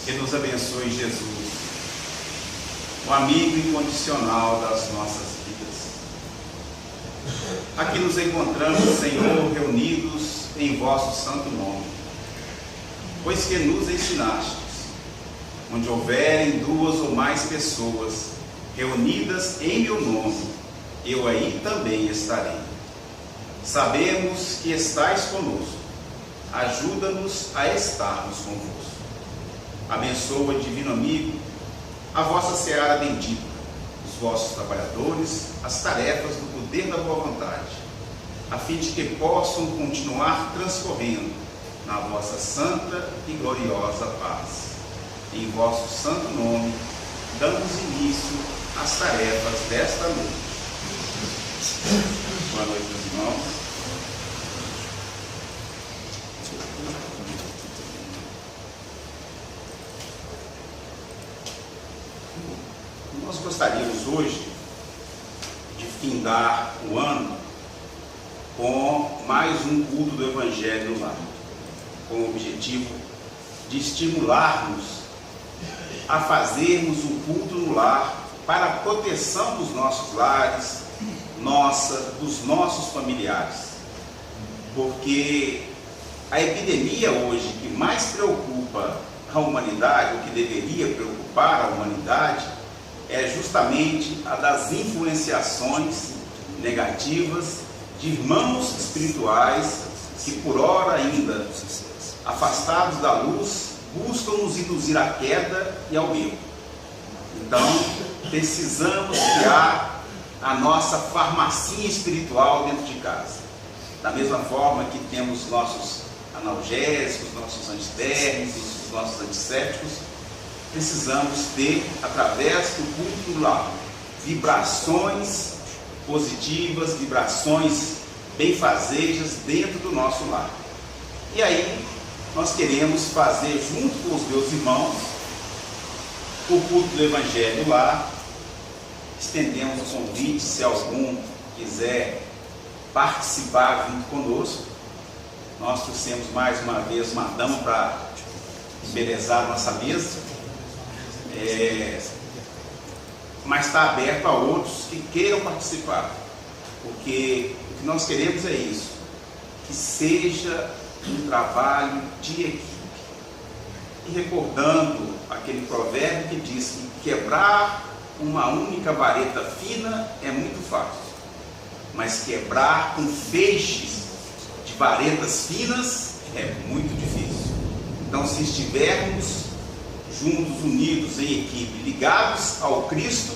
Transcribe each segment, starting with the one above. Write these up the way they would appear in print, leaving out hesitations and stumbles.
Que nos abençoe, Jesus, o amigo incondicional das nossas vidas. Aqui nos encontramos, Senhor, reunidos em vosso santo nome, pois que nos ensinastes, onde houverem duas ou mais pessoas reunidas em meu nome, eu aí também estarei. Sabemos que estais conosco, ajuda-nos a estarmos convosco. Abençoa, divino amigo, a vossa seara bendita, os vossos trabalhadores, as tarefas do poder da boa vontade, a fim de que possam continuar transcorrendo na vossa santa e gloriosa paz. Em vosso santo nome, damos início às tarefas desta noite. Boa noite, meus irmãos. Nós gostaríamos hoje de findar o ano com mais um culto do Evangelho no lar, com o objetivo de estimularmos a fazermos o culto no lar para a proteção dos nossos lares, dos nossos familiares. Porque a epidemia hoje que mais preocupa a humanidade, o que deveria preocupar a humanidade, é justamente a das influenciações negativas de irmãos espirituais que, por ora ainda afastados da luz, buscam nos induzir à queda e ao erro. Então, precisamos criar a nossa farmacinha espiritual dentro de casa. Da mesma forma que temos nossos analgésicos, nossos antitérmicos, nossos antissépticos, precisamos ter, através do culto do lar, vibrações positivas, vibrações benfazejas dentro do nosso lar. E aí, nós queremos fazer, junto com os meus irmãos, o culto do Evangelho lá. Estendemos o convite, se algum quiser participar junto conosco. Nós trouxemos mais uma vez uma dama para embelezar a nossa mesa. Mas está aberto a outros que queiram participar, porque o que nós queremos é isso, que seja um trabalho de equipe. E recordando aquele provérbio que diz que quebrar uma única vareta fina é muito fácil, mas quebrar com feixes de varetas finas é muito difícil. Então, se estivermos juntos, unidos em equipe, ligados ao Cristo,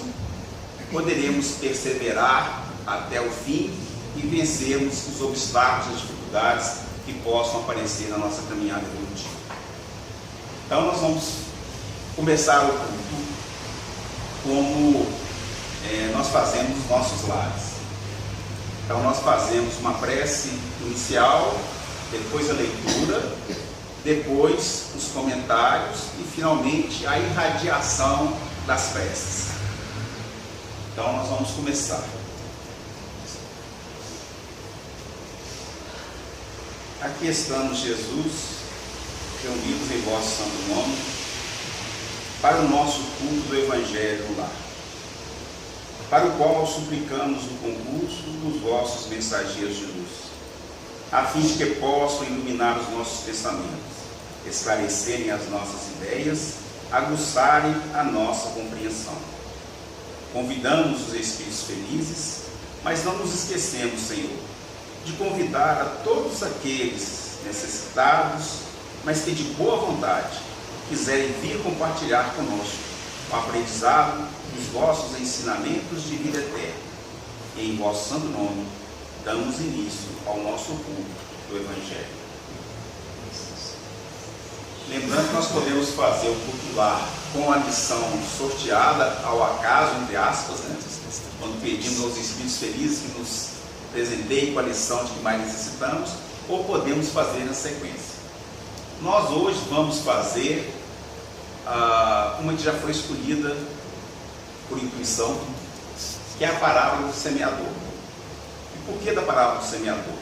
poderemos perseverar até o fim e vencermos os obstáculos, as dificuldades que possam aparecer na nossa caminhada evolutiva. Então, nós vamos começar o culto como nós fazemos nos nossos lares. Então, nós fazemos uma prece inicial, depois a leitura, depois os comentários e finalmente a irradiação das preces. Então nós vamos começar. Aqui estamos, Jesus, reunidos em vosso santo nome, para o nosso culto do Evangelho no lar, para o qual suplicamos o concurso dos vossos mensageiros de luz, a fim de que possam iluminar os nossos pensamentos, esclarecerem as nossas ideias, aguçarem a nossa compreensão. Convidamos os espíritos felizes, mas não nos esquecemos, Senhor, de convidar a todos aqueles necessitados, mas que de boa vontade quiserem vir compartilhar conosco o aprendizado dos vossos ensinamentos de vida eterna. E em vosso santo nome, damos início ao nosso culto do Evangelho. Lembrando que nós podemos fazer o culto lar com a lição sorteada ao acaso, entre aspas, quando pedimos aos Espíritos Felizes que nos presenteiem com a lição de que mais necessitamos, ou podemos fazer na sequência. Nós hoje vamos fazer uma que já foi escolhida por intuição, que é a parábola do semeador. E por que da parábola do semeador?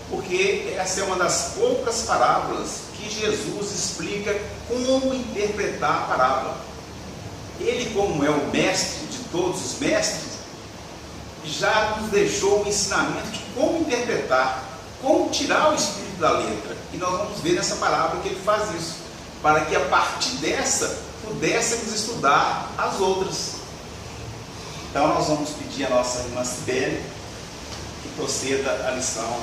Porque essa é uma das poucas parábolas que Jesus explica como interpretar a parábola. Ele, como é o mestre de todos os mestres, já nos deixou o ensinamento de como interpretar, como tirar o espírito da letra. E nós vamos ver nessa parábola que ele faz isso, para que a partir dessa pudéssemos estudar as outras. Então nós vamos pedir a nossa irmã Sibeli que proceda a lição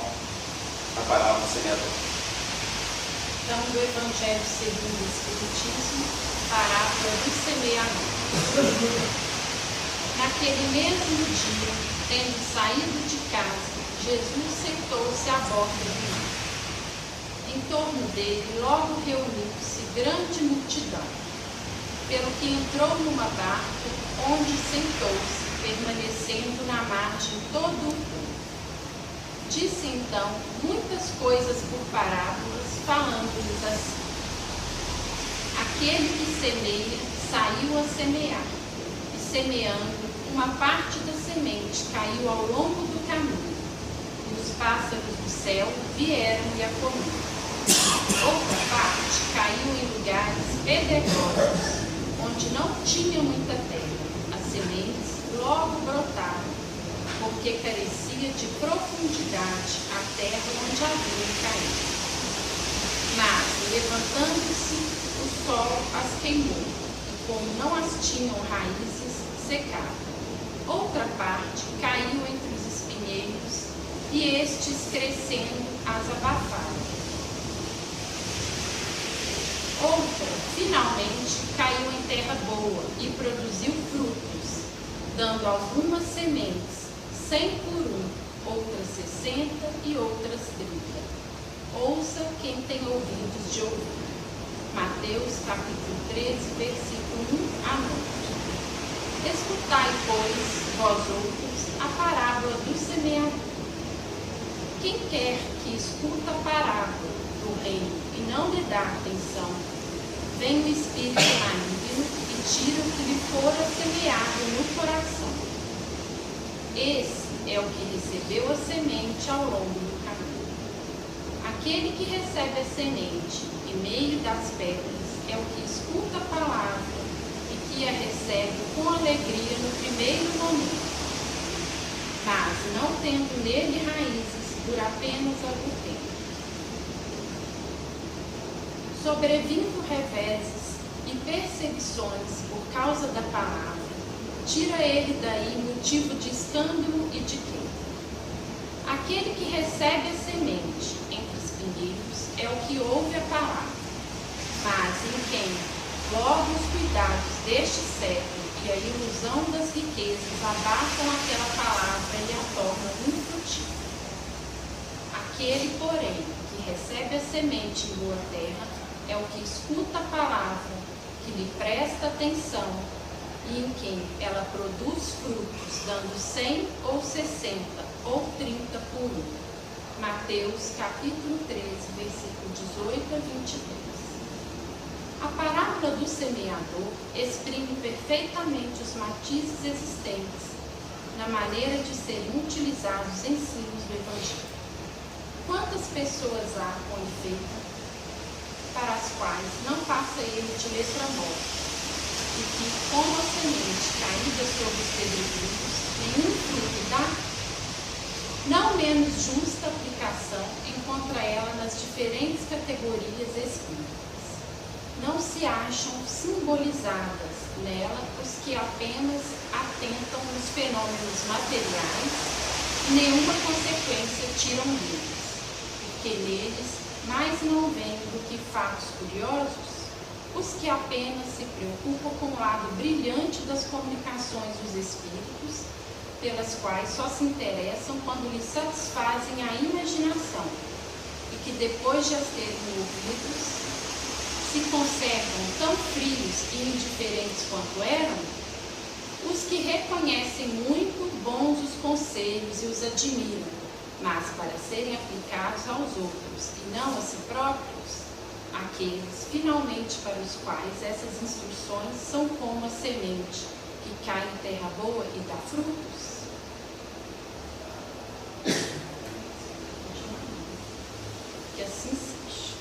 da parábola do semeador. Então, do Evangelho segundo o Espiritismo, parábola do semeador. Naquele mesmo dia, tendo saído de casa, Jesus sentou-se à borda do mar. Em torno dele logo reuniu-se grande multidão, pelo que entrou numa barca, onde sentou-se, permanecendo na margem todo o povo. Disse então muitas coisas por parábolas, falando-lhes assim: Aquele que semeia saiu a semear, e semeando, uma parte da semente caiu ao longo do caminho, e os pássaros do céu vieram e a comeram. Outra parte caiu em lugares pedregosos, onde não tinha muita terra. As sementes logo brotaram, porque carecia de profundidade a terra onde haviam caído. Mas, levantando-se, o sol as queimou, e como não as tinham raízes, secaram. Outra parte caiu entre os espinheiros, e estes, crescendo, as abafaram. Outra, finalmente, caiu em terra boa e produziu frutos, dando algumas sementes, 100 por um, outras 60 e outras 30. Ouça quem tem ouvidos de ouvir. Mateus capítulo 13, versículo 1 a 9. Escutai, pois, vós outros, a parábola do semeador. Quem quer que escuta a parábola do reino e não lhe dá atenção, vem o espírito maligno e tira o que lhe fora semeado no coração. Esse é o que recebeu a semente ao longo do caminho. Aquele que recebe a semente em meio das pedras é o que escuta a palavra e que a recebe com alegria no primeiro momento. Mas, não tendo nele raízes, dura apenas algum tempo. Sobrevindo reveses e perseguições por causa da palavra, tira ele daí motivo de escândalo e de queda. Aquele que recebe a semente entre espinheiros é o que ouve a palavra, mas em quem logo os cuidados deste século e a ilusão das riquezas abafam aquela palavra e a tornam infrutífera. Aquele, porém, que recebe a semente em boa terra é o que escuta a palavra, que lhe presta atenção e em quem ela produz frutos, dando 100 ou 60 ou 30 por um. Mateus capítulo 13, versículo 18 a 22. A parábola do semeador exprime perfeitamente os matizes existentes na maneira de serem utilizados os ensinos do Evangelho. Quantas pessoas há, com efeito, para as quais não passa ele de letra morta, e que, como a semente caída sobre os pedregulhos, nenhum fruto dá? Não menos justa aplicação encontra ela nas diferentes categorias espíritas. Não se acham simbolizadas nela os que apenas atentam nos fenômenos materiais e nenhuma consequência tiram deles, porque neles mais não vêm do que fatos curiosos os que apenas se preocupam com o lado brilhante das comunicações dos espíritos, pelas quais só se interessam quando lhes satisfazem a imaginação, e que depois de as terem ouvidos, se conservam tão frios e indiferentes quanto eram, os que reconhecem muito bons os conselhos e os admiram, mas para serem aplicados aos outros e não a si próprios, aqueles finalmente para os quais essas instruções são como a semente que cai em terra boa e dá frutos. Que assim seja.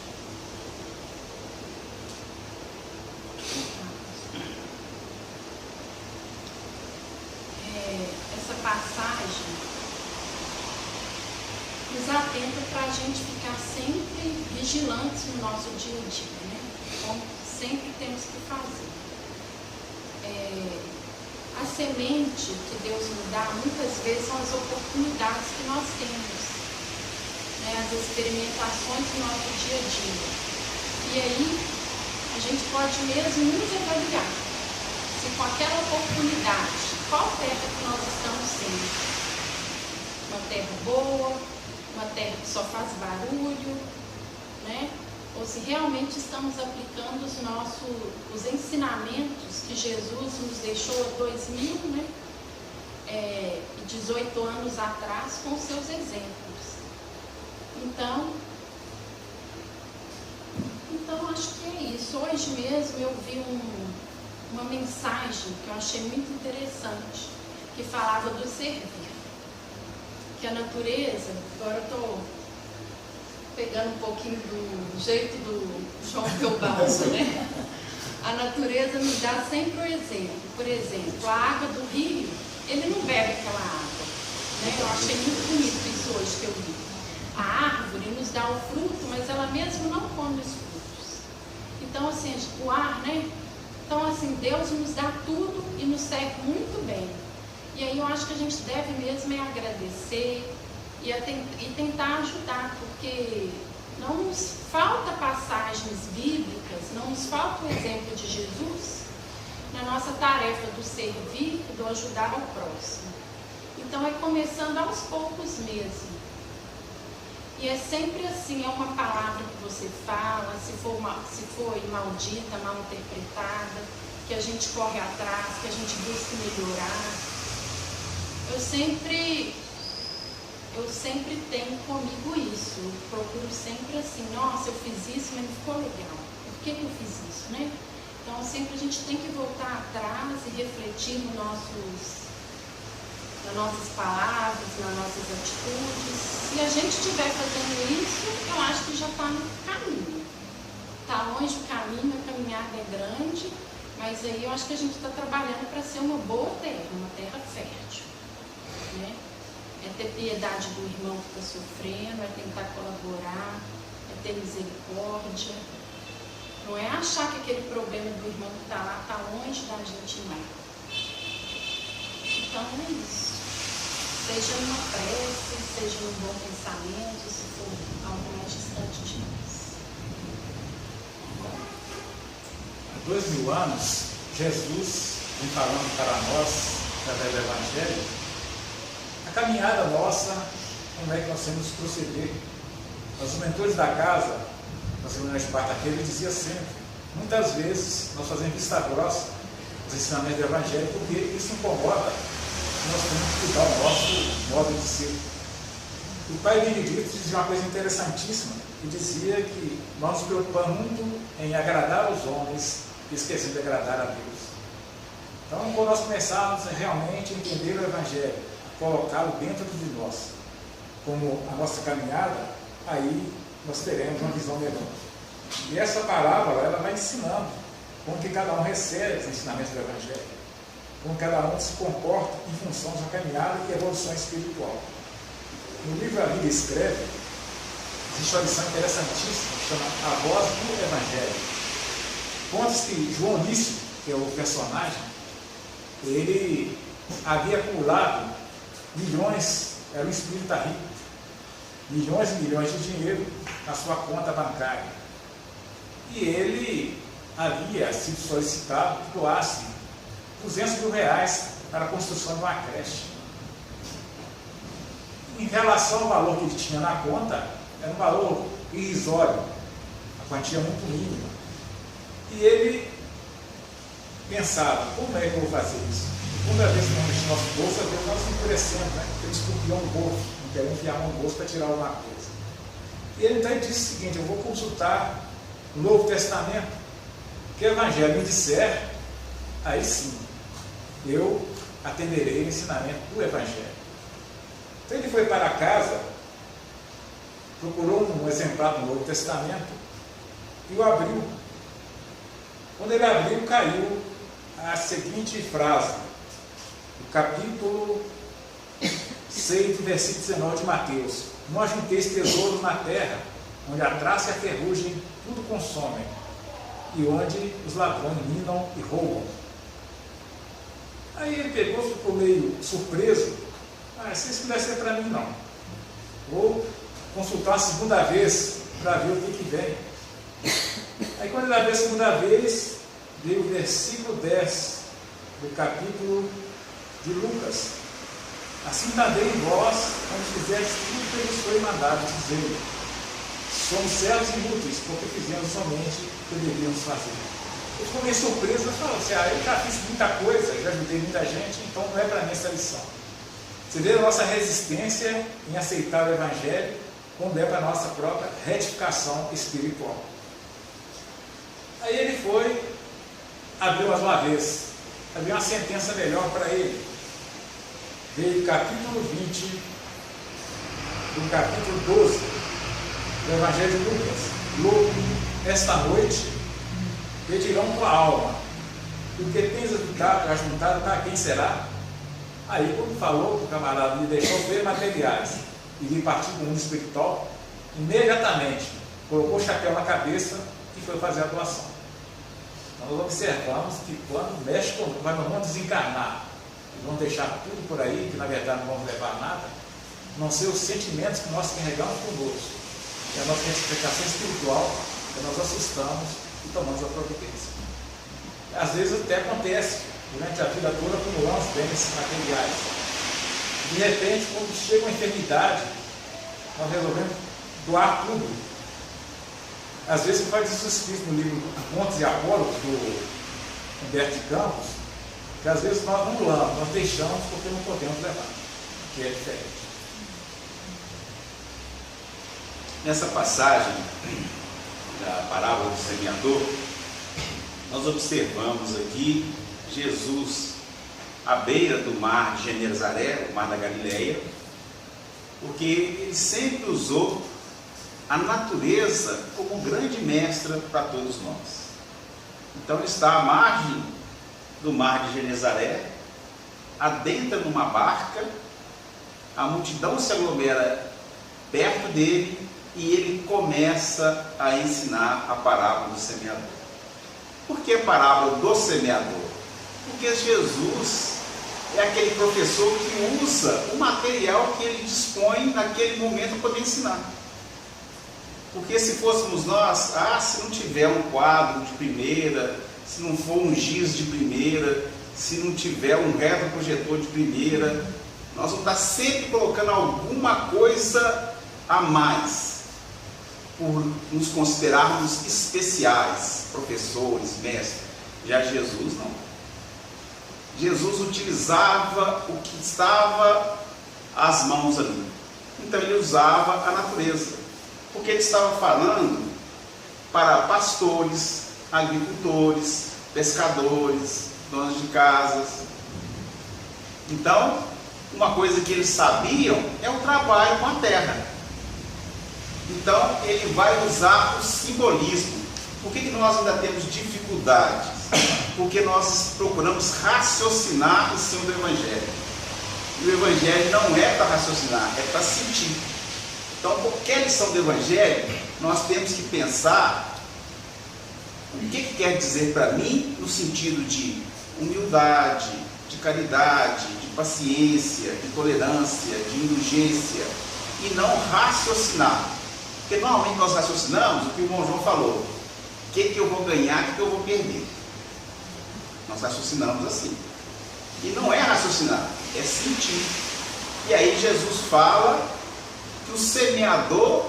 atenta para a gente ficar sempre vigilantes no nosso dia a dia, né? Como sempre temos que fazer. A semente que Deus nos dá, muitas vezes, são as oportunidades que nós temos, né? As experimentações do nosso dia a dia. E aí, a gente pode mesmo nos avaliar se com aquela oportunidade, qual terra que nós estamos sendo? Uma terra boa, uma terra que só faz barulho, né? Ou se realmente estamos aplicando os ensinamentos que Jesus nos deixou há 2018 anos atrás com seus exemplos. Então acho que é isso. Hoje mesmo eu vi uma mensagem que eu achei muito interessante, que falava do servir. Que a natureza, agora eu estou pegando um pouquinho do jeito do João Teobaldo, né? A natureza nos dá sempre o exemplo. Por exemplo, a água do rio, ele não bebe aquela água, né? Eu achei muito bonito isso hoje que eu vi. A árvore nos dá o fruto, mas ela mesmo não come os frutos. Então, assim, o ar, né? Então, assim, Deus nos dá tudo e nos serve muito bem. E aí eu acho que a gente deve mesmo agradecer e tentar ajudar, porque não nos falta passagens bíblicas, não nos falta o exemplo de Jesus na nossa tarefa do servir e do ajudar ao próximo. Então é começando aos poucos mesmo. E é sempre assim, é uma palavra que você fala, se foi maldita, mal interpretada, que a gente corre atrás, que a gente busca melhorar. Eu sempre tenho comigo isso. Eu procuro sempre assim, nossa, eu fiz isso, mas não ficou legal. Por que eu fiz isso, né? Então sempre a gente tem que voltar atrás e refletir nas nossas palavras, nas nossas atitudes. Se a gente estiver fazendo isso, eu acho que já está no caminho. Está longe o caminho, a caminhada é grande, mas aí eu acho que a gente está trabalhando para ser uma boa terra, uma terra fértil, né? É ter piedade do irmão que está sofrendo, é tentar colaborar, é ter misericórdia. Não é achar que aquele problema do irmão que está lá está longe da gente, não. Então é isso. Seja numa prece, seja num bom pensamento, se for algo mais distante de nós. Há 2000 anos, Jesus vem falando para nós, através do Evangelho, a caminhada nossa, como é que nós temos que proceder. Os mentores da casa, nas reuniões de quarta-feira, ele dizia sempre, muitas vezes nós fazemos vista grossa os ensinamentos do Evangelho, porque isso incomoda. Nós temos que cuidar do nosso modo de ser. O pai Benedito dizia uma coisa interessantíssima, que dizia que nós nos preocupamos muito em agradar os homens, esquecendo de agradar a Deus. Então, quando nós começarmos a realmente entender o Evangelho, colocá-lo dentro de nós, como a nossa caminhada, aí nós teremos uma visão melhor. E essa parábola, ela vai ensinando como que cada um recebe os ensinamentos do Evangelho, como cada um se comporta em função da caminhada e evolução espiritual. No livro A Bíblia Escreve, existe uma lição interessantíssima, que chama A Voz do Evangelho. Conta-se que João Nício, que é o personagem, ele havia acumulado milhões, era um espírita rico, milhões e milhões de dinheiro na sua conta bancária. E ele havia sido solicitado que doasse 200 mil reais para a construção de uma creche. Em relação ao valor que ele tinha na conta, era um valor irrisório, a quantia muito mínima. E ele pensava, como é que eu vou fazer isso? Toda vez que nós mexemos no nosso bolso, a Deus nós enfurecendo, né? Temos que enfiar um bolso, não queremos enfiar um bolso para tirar alguma coisa. E ele então disse o seguinte, eu vou consultar o Novo Testamento, que o Evangelho me disser, aí sim, eu atenderei o ensinamento do Evangelho. Então ele foi para casa, procurou um exemplar do Novo Testamento e o abriu. Quando ele abriu, caiu a seguinte frase, do capítulo 6, versículo 19 de Mateus. não ajunteis tesouros na terra, onde a traça e a ferrugem tudo consomem, e onde os ladrões minam e roubam. Aí ele pegou, ficou meio surpreso. Se isso não deve ser para mim, não. Vou consultar a segunda vez para ver o que vem. Aí quando ele abriu a segunda vez, veio o versículo 10 do capítulo de Lucas. Assim também vós, quando fizerdes tudo que vos foi mandado, dizendo: somos servos inúteis, porque fizemos somente o que devíamos fazer. Eu ficou meio surpreso, eu falei assim: eu já fiz muita coisa, já ajudei muita gente, então não é para mim essa lição. Você vê a nossa resistência em aceitar o Evangelho, quando é para a nossa própria retificação espiritual. Aí ele foi, abriu mais uma vez, abriu uma sentença melhor para ele. Veio o capítulo 20, do capítulo 12, do Evangelho de Lucas. Louco, esta noite pedirão tua alma, e o que tens ajuntado, para quem será? Aí, quando falou, o camarada me deixou ver materiais e vir partir com o mundo espiritual, imediatamente colocou o chapéu na cabeça e foi fazer a doação. Então, nós observamos que quando mexe com, nós não vamos desencarnar, vamos deixar tudo por aí, que na verdade não vamos levar nada, não ser os sentimentos que nós carregamos conosco, é a nossa retificação espiritual, que nós assustamos e tomamos a providência. Às vezes até acontece, durante a vida toda acumulamos bens materiais. De repente, quando chega uma enfermidade, nós resolvemos doar tudo. Às vezes faz isso escrito no livro Contos e Apólogos, do Humberto de Campos, que às vezes nós anulamos, nós deixamos porque não podemos levar, que é diferente. Nessa passagem da parábola do semeador, nós observamos aqui Jesus à beira do mar de Genezaré, o mar da Galileia, porque ele sempre usou a natureza como grande mestra para todos nós. Então ele está à margem do mar de Genezaré, adentra numa barca, a multidão se aglomera perto dele e ele começa a ensinar a parábola do semeador. Por que a parábola do semeador? Porque Jesus é aquele professor que usa o material que ele dispõe naquele momento para poder ensinar. Porque se fôssemos nós, se não tiver um quadro de primeira, se não for um giz de primeira, se não tiver um retroprojetor de primeira, nós vamos estar sempre colocando alguma coisa a mais, por nos considerarmos especiais, professores, mestres. Já Jesus não. Jesus utilizava o que estava às mãos ali. Então ele usava a natureza, porque ele estava falando para pastores, agricultores, pescadores, donos de casas. Então, uma coisa que eles sabiam é o trabalho com a terra. Então, ele vai usar o simbolismo. Por que nós ainda temos dificuldades? Porque nós procuramos raciocinar em cima do Evangelho. E o Evangelho não é para raciocinar, é para sentir. Então, qualquer lição do Evangelho, nós temos que pensar o que quer dizer para mim no sentido de humildade, de caridade, de paciência, de tolerância, de indulgência, e não raciocinar. Porque normalmente nós raciocinamos o que o irmão João falou: o que eu vou ganhar, o que eu vou perder. Nós raciocinamos assim. E não é raciocinar, é sentir. E aí Jesus fala que o semeador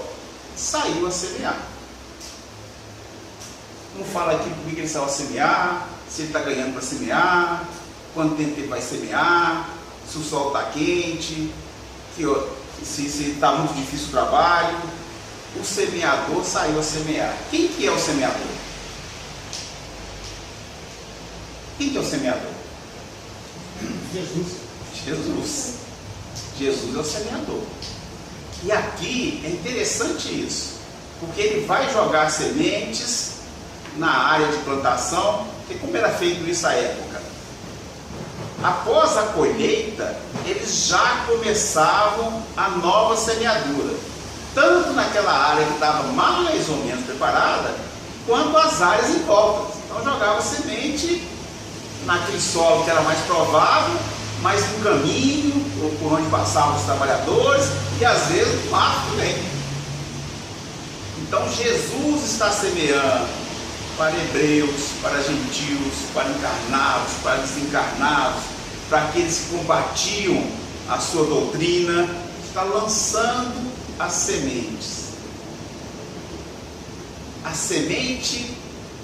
saiu a semear. Não fala aqui por que ele saiu a semear, se ele está ganhando para semear, quanto tempo ele vai semear, se o sol está quente, se está muito difícil o trabalho. O semeador saiu a semear. Quem que é o semeador? Quem que é o semeador? Jesus. Jesus é o semeador. E aqui é interessante isso, porque ele vai jogar sementes na área de plantação, porque como era feito isso à época? após a colheita, eles já começavam a nova semeadura, tanto naquela área que estava mais ou menos preparada, quanto as áreas em volta. Então jogava semente naquele solo que era mais provável, mas no caminho, ou por onde passavam os trabalhadores, e às vezes no mato também. Então Jesus está semeando para hebreus, para gentios, para encarnados, para desencarnados, para aqueles que combatiam a sua doutrina, está lançando as sementes. A semente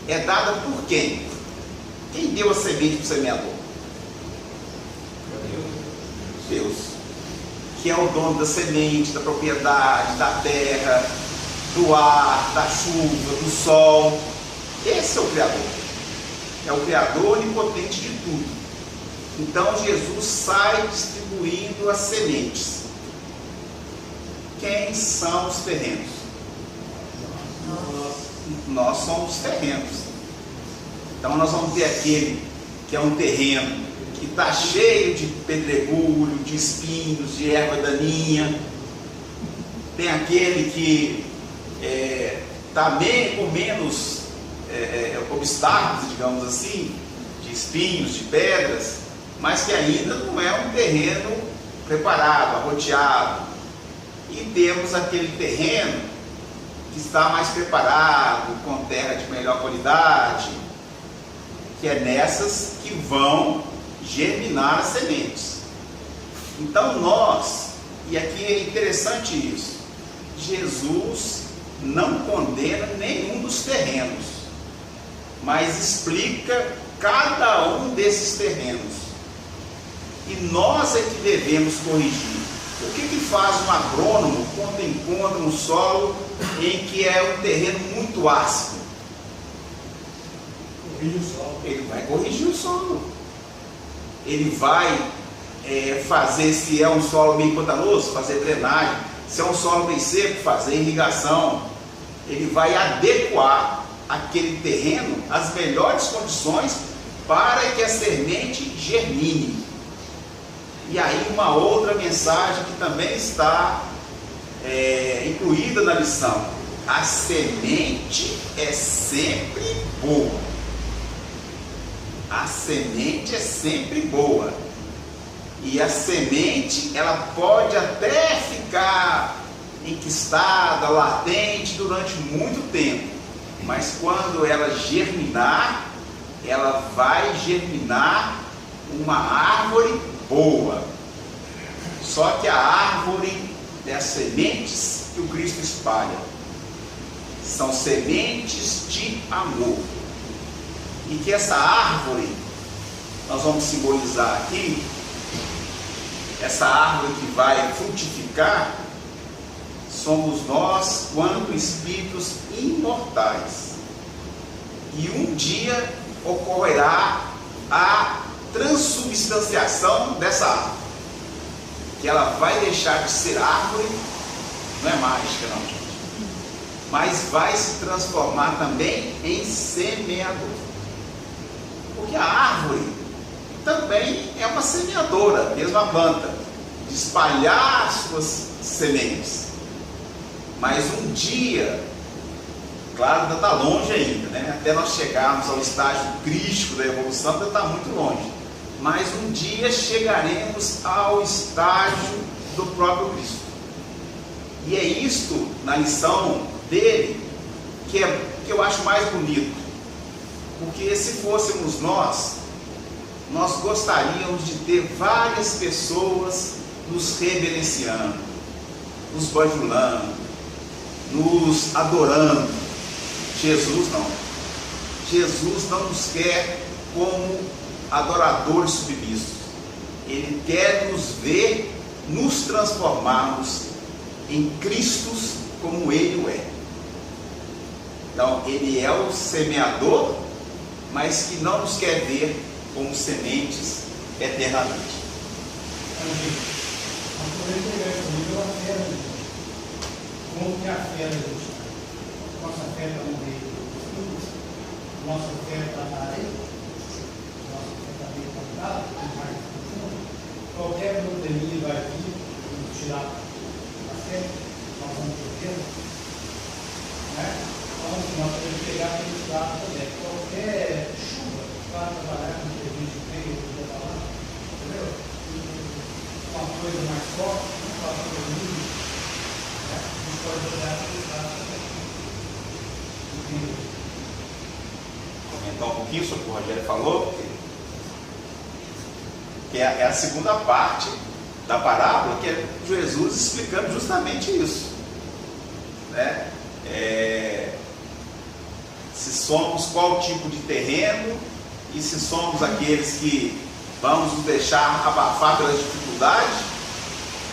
é dada por quem? Quem deu a semente para o semeador? Deus, que é o dono da semente, da propriedade, da terra, do ar, da chuva, do sol. Esse é o Criador. É o Criador onipotente de tudo. Então Jesus sai distribuindo as sementes. Quem são os terrenos? Nós somos os terrenos. Então nós vamos ter aquele que é um terreno que está cheio de pedregulho, de espinhos, de erva daninha. Tem aquele que está com menos obstáculos, digamos assim, de espinhos, de pedras, mas que ainda não é um terreno preparado, arrodeado. E temos aquele terreno que está mais preparado, com terra de melhor qualidade, que é nessas que vão germinar as sementes. Então nós, e aqui é interessante isso, Jesus não condena nenhum dos terrenos, mas explica cada um desses terrenos. E nós é que devemos corrigir. O que faz um agrônomo quando encontra um solo em que é um terreno muito ácido? Corrige o solo. Ele vai corrigir o solo. Ele vai fazer, se é um solo meio pantanoso, fazer drenagem. Se é um solo meio seco, fazer irrigação. Ele vai adequar aquele terreno às melhores condições para que a semente germine. E aí uma outra mensagem que também está incluída na lição: a semente é sempre boa. A semente é sempre boa. E a semente, ela pode até ficar enquistada, latente durante muito tempo, mas quando ela germinar, ela vai germinar uma árvore boa. Só que a árvore das sementes que o Cristo espalha são sementes de amor. E que essa árvore, nós vamos simbolizar aqui, essa árvore que vai frutificar, somos nós quanto espíritos imortais. E um dia ocorrerá a transubstanciação dessa árvore, que ela vai deixar de ser árvore, não é mágica não, gente, mas vai se transformar também em semeador. Porque a árvore também é uma semeadora, mesmo a planta, de espalhar as suas sementes. Mas um dia, claro, ainda está longe ainda, né? Até nós chegarmos ao estágio crítico da evolução, ainda está muito longe. Mas um dia chegaremos ao estágio do próprio Cristo. E é isto, na lição dele, que eu acho mais bonito. Porque se fôssemos nós gostaríamos de ter várias pessoas nos reverenciando, nos bajulando, nos adorando. Jesus não. Jesus não nos quer como adoradores submissos. Ele quer nos ver, nos transformarmos em Cristos como Ele o é. Então, Ele é o semeador, mas que não nos quer ver como sementes eternamente. Como que a fé da justiça? Nossa fé está no meio. Nossa fé está na areia. Nossa fé está meio aprofundado, mais profundo, qualquer probleminha vai vir, vamos tirar a fé, nós vamos problema, né? Nós podemos pegar aquele lado também. Qualquer chuva para trabalhar com serviço de meio, entendeu? Uma coisa mais forte, não para todo mundo, né? A gente pode olhar para esse lado também. Entendeu? Comentar um pouquinho sobre o que o Rogério falou, que é a segunda parte da parábola, que é Jesus explicando justamente isso, né? Se somos qual tipo de terreno, e se somos aqueles que vamos nos deixar abafar pelas dificuldades,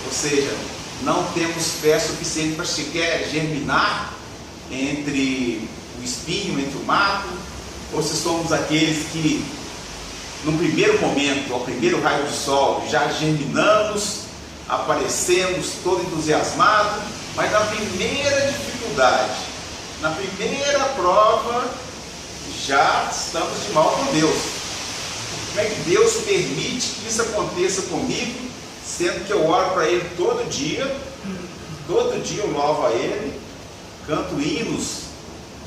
ou seja, não temos fé suficiente para sequer germinar entre o espinho, entre o mato, ou se somos aqueles que no primeiro momento, ao primeiro raio do sol, já germinamos, aparecemos todo entusiasmado, mas na primeira dificuldade, na primeira prova, já estamos de mal com Deus. Como é que Deus permite que isso aconteça comigo, sendo que eu oro para Ele todo dia eu louvo a Ele, canto hinos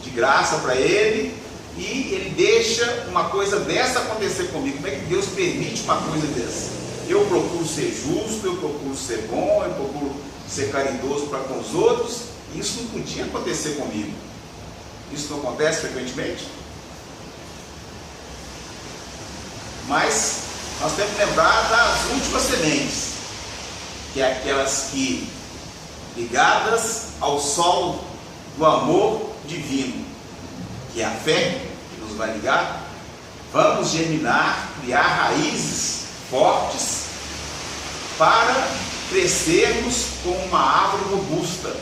de graça para Ele, e Ele deixa uma coisa dessa acontecer comigo? Como é que Deus permite uma coisa dessa? Eu procuro ser justo, eu procuro ser bom, eu procuro ser caridoso para com os outros, e isso não podia acontecer comigo. Isso não acontece frequentemente? Mas nós temos que lembrar das últimas sementes, que é aquelas que, ligadas ao solo do amor divino, que é a fé que nos vai ligar, vamos germinar, criar raízes fortes para crescermos como uma árvore robusta.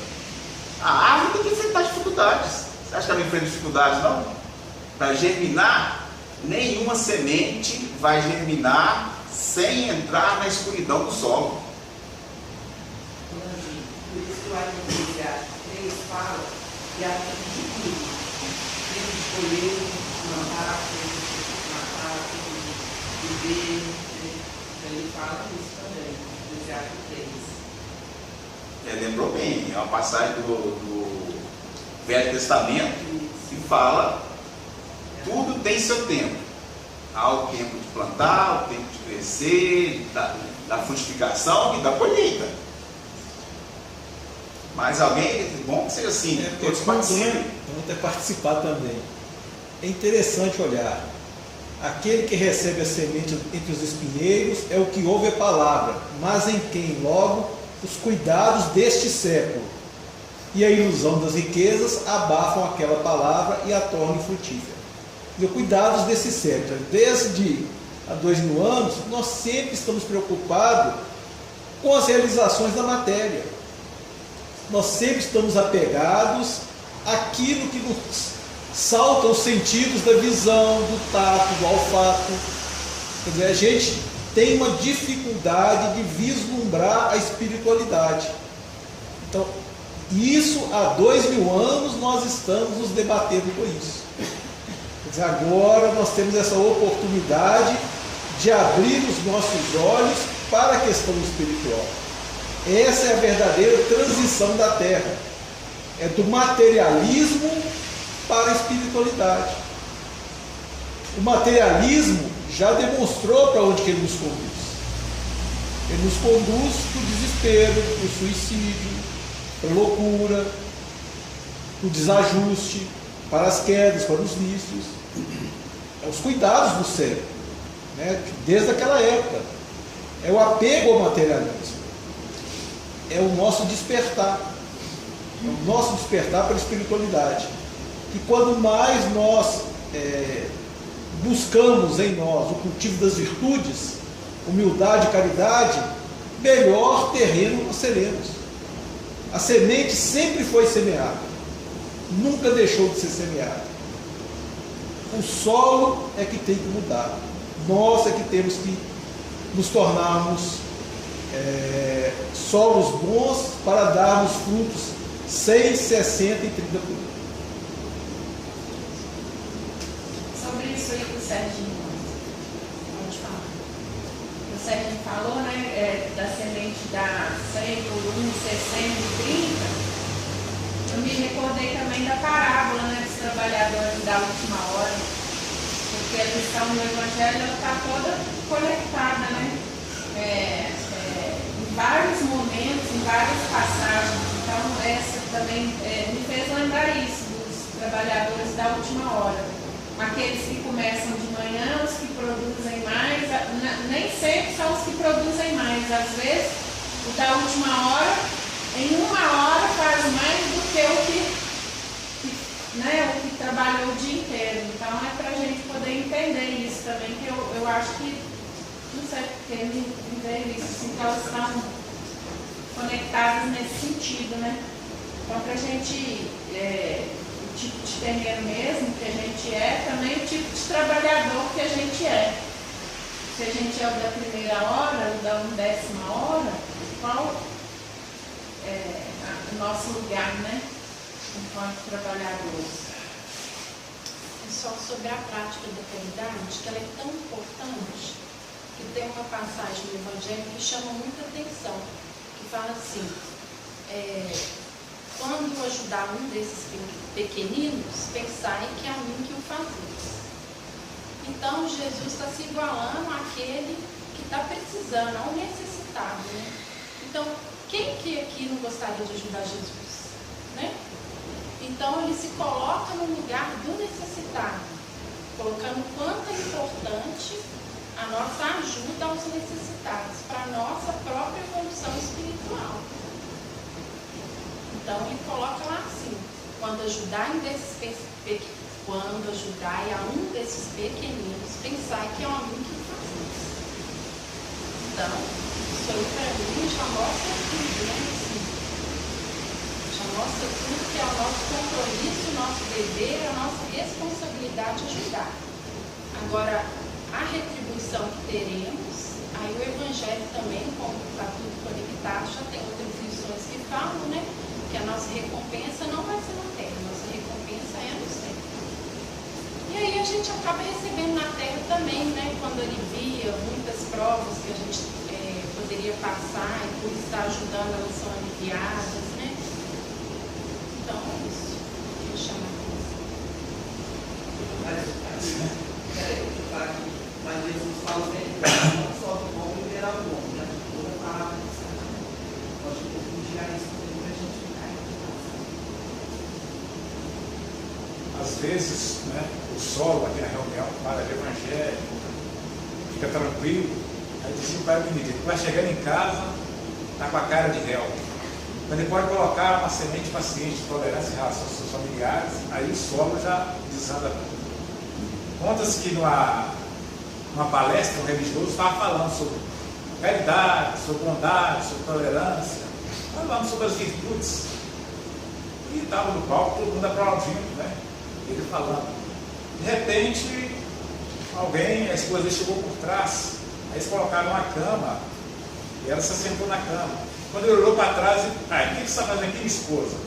A árvore tem que enfrentar dificuldades. Você acha que ela não enfrenta dificuldades, não? Para germinar, nenhuma semente vai germinar sem entrar na escuridão do solo. Por isso que lá em Eclesiastes 3 fala que há tempo de tudo. Tempo de colher, de plantar, tempo de matar, tempo de viver. Ele fala isso também, Eclesiastes 3. Lembrou bem, é uma passagem do Velho Testamento que fala: tudo tem seu tempo. Há o tempo de plantar, o tempo de crescer, da frutificação e da colheita. Mas alguém, bom que seja assim, todos participem. Vamos até participar também. É interessante olhar. Aquele que recebe a semente entre os espinheiros é o que ouve a palavra, mas em quem logo os cuidados deste século e a ilusão das riquezas abafam aquela palavra e a tornam infrutífera. E os cuidados desse século, desde há 2000 anos, nós sempre estamos preocupados com as realizações da matéria. Nós sempre estamos apegados àquilo que nos salta os sentidos da visão, do tato, do olfato. Quer dizer, a gente tem uma dificuldade de vislumbrar a espiritualidade. Então, isso há 2000 anos nós estamos nos debatendo com isso. Quer dizer, agora nós temos essa oportunidade de abrir os nossos olhos para a questão espiritual. Essa é a verdadeira transição da Terra. É do materialismo para a espiritualidade. O materialismo já demonstrou para onde que ele nos conduz. Ele nos conduz para o desespero, para o suicídio, para a loucura, para o desajuste, para as quedas, para os vícios. É os cuidados do cérebro, né? Desde aquela época. É o apego ao materialismo. É o nosso despertar. É o nosso despertar para a espiritualidade. E quando mais nós buscamos em nós o cultivo das virtudes, humildade e caridade, melhor terreno nós seremos. A semente sempre foi semeada, nunca deixou de ser semeada. O solo é que tem que mudar. Nós é que temos que nos tornarmos solos bons para darmos frutos 100, 60 e 30 por ano. Sobre isso aí que o Serginho pode falar. Sérgio falou, né, da semente da 100 por 1, 60 e 30, eu me recordei também da parábola, né, dos trabalhadores da última hora, porque a lição do Evangelho está toda conectada, né, em vários momentos, em várias passagens. Então, essa também me fez lembrar isso, dos trabalhadores da última hora. Aqueles que começam de manhã, os que produzem mais, nem sempre são os que produzem mais. Às vezes, o da última hora, em uma hora, faz mais do que o que trabalhou o dia inteiro. Então, é para a gente poder entender isso também, que eu acho que, não sei porque me veio isso, assim, que elas estão conectadas nesse sentido, né? Então, para a gente... o tipo de terreno mesmo que a gente é, também o tipo de trabalhador que a gente é. Se a gente é o da primeira hora, o da 10ª hora, qual é o nosso lugar, né? Enquanto trabalhadores. Só sobre a prática da caridade, que ela é tão importante, que tem uma passagem do Evangelho que chama muita atenção, que fala assim, quando ajudar um desses pequeninos, pensai que é a mim que o fazeis. Então, Jesus está se igualando àquele que está precisando, ao necessitado, né? Então, quem que aqui não gostaria de ajudar Jesus? Né? Então, ele se coloca no lugar do necessitado, colocando quanto é importante a nossa ajuda aos necessitados, para a nossa própria evolução espiritual. Então, ele coloca lá assim, quando ajudai a um desses pequeninos, pensai que é a mim que faz isso. Então, isso aí para mim já mostra tudo, né? Assim, já mostra tudo que é o nosso compromisso, o nosso dever, a nossa responsabilidade de ajudar. Agora, a retribuição que teremos, aí o Evangelho também, como está tudo conectado, já tem outras lições que falam, né? Que a nossa recompensa não vai ser na terra, a nossa recompensa é no céu. E aí a gente acaba recebendo na terra também, né? Quando alivia muitas provas que a gente poderia passar e por estar ajudando elas são aliviadas, né? Então é isso que eu chamo a atenção. Mas Jesus fala não só do bom e liberar o bom, né? Toda palavra de Deus. Pode confundir isso também para a gente ficar. Às vezes, né, o solo aqui na reunião fala de evangelho, fica tranquilo, aí diz o pai do menino, vai chegando em casa, está com a cara de réu. Mas ele pode colocar uma semente paciente, tolerância em relação aos seus familiares, aí o solo já desanda. Conta-se que numa palestra, um religioso estava falando sobre caridade, sobre bondade, sobre tolerância, falando sobre as virtudes. E estava no palco, todo mundo aplaudindo, né? Ele falando. De repente, a esposa dele chegou por trás, aí eles colocaram uma cama, e ela se assentou na cama. Quando ele olhou para trás, o que você está fazendo aqui, minha esposa?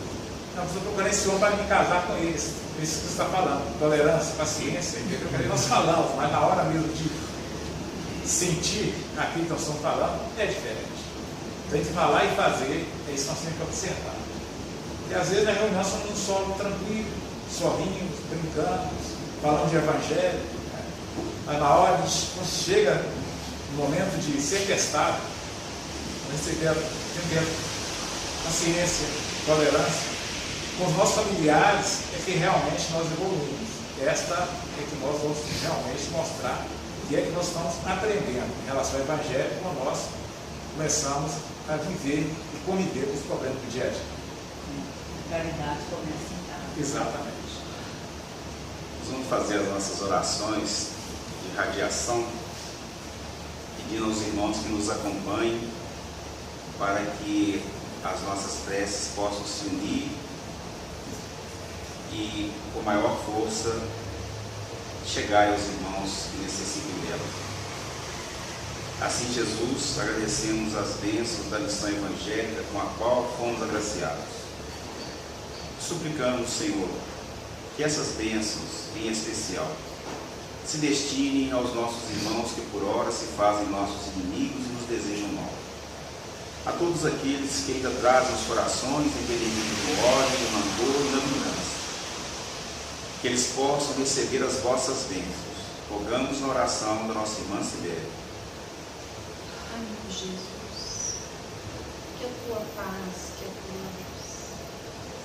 Não, estou procurando esse homem para me casar com eles. Isso que você está falando, tolerância, paciência, entendeu? Nós falamos, mas na hora mesmo de sentir aquilo que nós estamos falando, é diferente. Então, a gente falar e fazer, é isso que nós temos que observar. E às vezes na reunião nós somos um solo tranquilo, sorrimos, brincamos, falamos de evangelho, né? Mas na hora, quando chega no momento de ser testado, receber paciência, tolerância, com os nossos familiares, é que realmente nós evoluímos. Esta é que nós vamos realmente mostrar o que é que nós estamos aprendendo em relação ao Evangelho, quando nós começamos a viver e conviver com os problemas do dia a dia. Caridade começa em casa. Exatamente. Nós vamos fazer as nossas orações de radiação, pedindo aos irmãos que nos acompanhem para que as nossas preces possam se unir e, com maior força, chegar aos irmãos que necessitam dela. Assim, Jesus, agradecemos as bênçãos da lição evangélica com a qual fomos agraciados. Suplicamos, Senhor, que essas bênçãos, em especial, se destinem aos nossos irmãos que por ora se fazem nossos inimigos e nos desejam mal. A todos aqueles que ainda trazem os corações envelhecidos do ódio, do rancor e da vingança, que eles possam receber as vossas bênçãos. Rogamos na oração da nossa irmã Sibéria. Amigo Jesus, que a tua paz, que a tua luz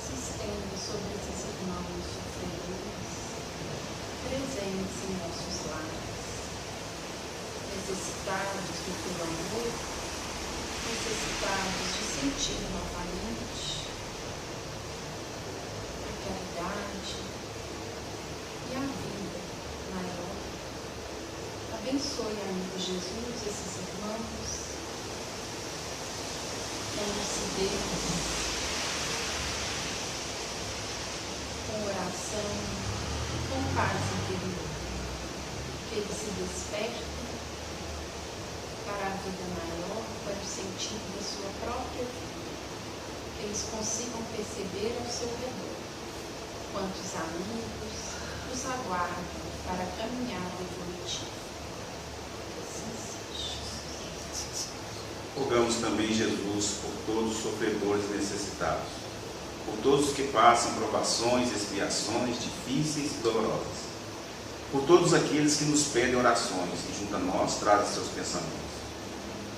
se estenda sobre esses irmãos sofredores, presentes em nossos lares, necessitados do teu amor, necessitados de sentir novamente a caridade e a vida maior. Abençoe, amigo Jesus, esses irmãos, com lucidez, com oração, com paz interior, que eles se despertem para a vida maior, para o sentido da sua própria vida, que eles consigam perceber ao seu redor quantos amigos os aguardam para a caminhada evolutiva. Rogamos também, Jesus, por todos os sofredores e necessitados, por todos os que passam provações e expiações difíceis e dolorosas, por todos aqueles que nos pedem orações e junto a nós trazem seus pensamentos,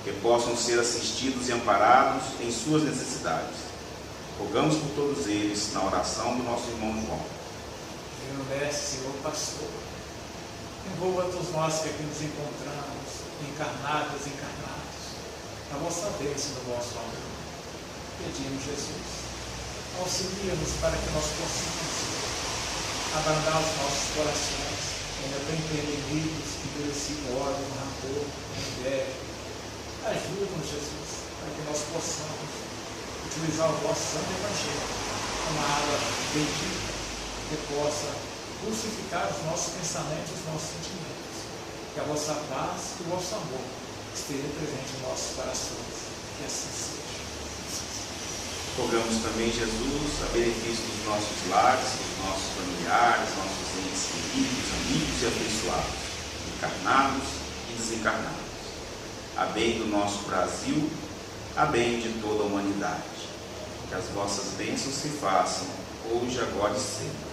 que possam ser assistidos e amparados em suas necessidades. Rogamos por todos eles na oração do nosso irmão João. Senhor Mestre, Senhor Pastor, envolva todos nós que aqui nos encontramos, encarnados e encarnados, na vossa bênção, no vosso amor. Pedimos, Jesus, auxilia-nos para que nós possamos abrandar os nossos corações, ainda bem prevenidos, endurecido ódio, rancor, inveja. Ajuda-nos, Jesus, para que nós possamos utilizar o vosso santo evangelho, uma água bendita, que possa crucificar os nossos pensamentos e os nossos sentimentos. Que a vossa paz e o vosso amor esteja presente em nossos corações. Que assim seja. Rogamos também, Jesus, a benefício dos nossos lares, dos nossos familiares, nossos entes queridos, amigos e afeiçoados, encarnados e desencarnados. A bem do nosso Brasil, a bem de toda a humanidade. Que as vossas bênçãos se façam, hoje, agora e sempre.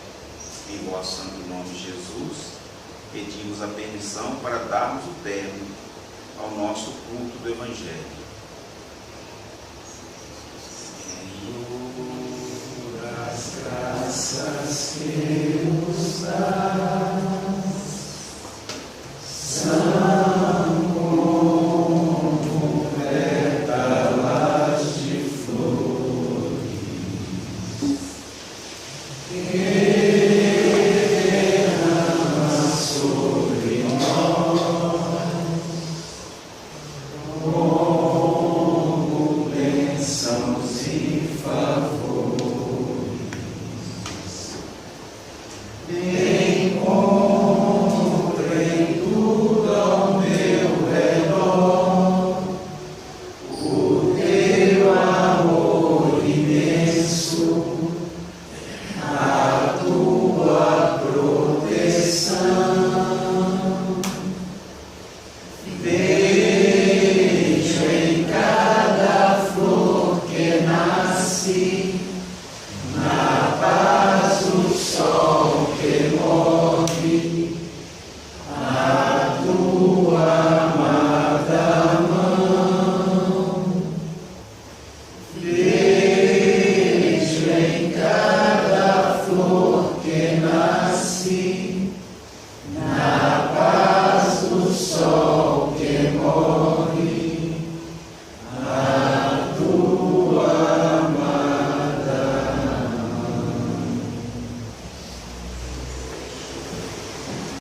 Em vosso santo nome, Jesus, pedimos a permissão para darmos o término ao nosso culto do Evangelho. Senhor, as graças que nos dás são como pétalas de flores que derrama sobre nós como bênçãos e favores. Encontrei tudo ao meu redor, o teu amor imenso, a tua proteção. Vejo em cada flor que nasce, na paz do sol que move, a tua amada mão.